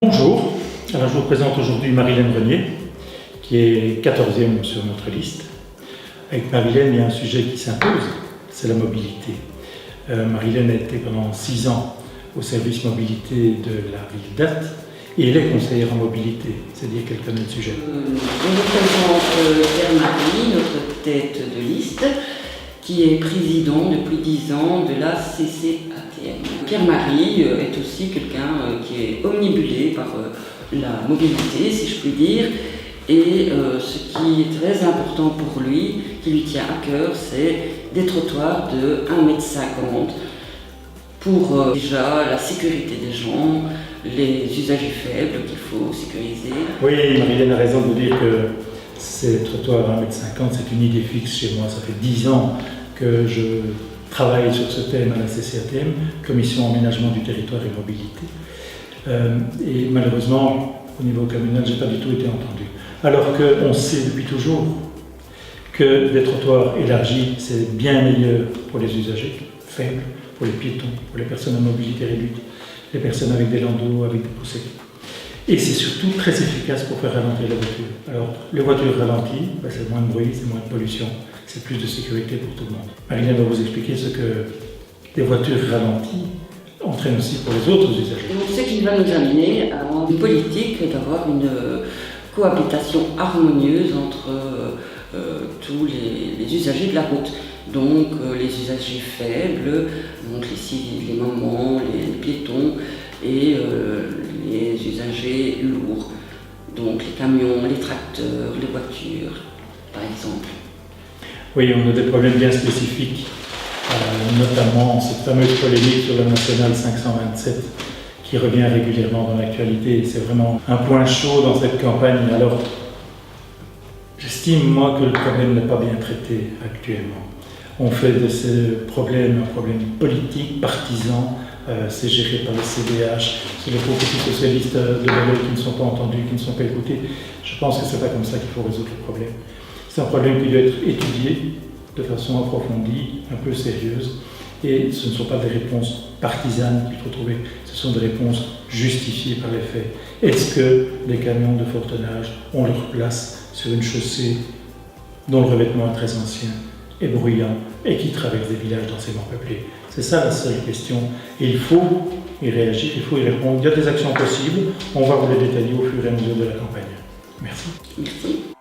Bonjour, alors je vous présente aujourd'hui Marie-Hélène Renier, qui est 14e sur notre liste. Avec Marie-Hélène, il y a un sujet qui s'impose, c'est la mobilité. Marie-Hélène a été pendant 6 ans au service mobilité de la ville d'Ath et elle est conseillère en mobilité, c'est-à-dire qu'elle connaît le sujet. On représente Pierre-Marie, notre tête de liste, qui est président depuis 10 ans de la CCATM. Pierre-Marie est aussi quelqu'un qui est omnibulé par la mobilité, si je puis dire. Et ce qui est très important pour lui, qui lui tient à cœur, c'est des trottoirs de 1,50 m pour déjà la sécurité des gens, les usagers faibles qu'il faut sécuriser. Oui, Marie-Hélène a raison de dire que ces trottoirs à 1,50 m, c'est une idée fixe chez moi. Ça fait 10 ans que je travaille sur ce thème à la CCATM, Commission Aménagement du Territoire et Mobilité. Et malheureusement, au niveau communal, je n'ai pas du tout été entendu. Alors qu'on sait depuis toujours que des trottoirs élargis, c'est bien meilleur pour les usagers faibles, pour les piétons, pour les personnes à mobilité réduite, les personnes avec des landaux, avec des poussées. Et c'est surtout très efficace pour faire ralentir les voitures. Alors, les voitures ralenties, c'est moins de bruit, c'est moins de pollution, c'est plus de sécurité pour tout le monde. Marie-Hélène va vous expliquer ce que des voitures ralenties entraînent aussi pour les autres usagers. Donc, ce qui va nous amener à une politique d'avoir une cohabitation harmonieuse entre tous les usagers de la route. Donc, les usagers faibles, donc ici les mamans, les piétons, et les usagers lourds, donc les camions, les tracteurs, les voitures, par exemple. Oui, on a des problèmes bien spécifiques, notamment cette fameuse polémique sur la nationale 527 qui revient régulièrement dans l'actualité. C'est vraiment un point chaud dans cette campagne. Alors, j'estime, moi, que le problème n'est pas bien traité actuellement. On fait de ce problème un problème politique, partisan. C'est géré par le CDH, c'est les petits socialistes de Belleuil qui ne sont pas entendus, qui ne sont pas écoutés. Je pense que ce n'est pas comme ça qu'il faut résoudre le problème. C'est un problème qui doit être étudié de façon approfondie, un peu sérieuse, et ce ne sont pas des réponses partisanes qu'il faut trouver, ce sont des réponses justifiées par les faits. Est-ce que des camions de fort tonnage ont leur place sur une chaussée dont le revêtement est très ancien et bruyant et qui traverse des villages densément peuplés? C'est ça la seule question. Et il faut y réagir, il faut y répondre. Il y a des actions possibles, on va vous les détailler au fur et à mesure de la campagne. Merci. Merci.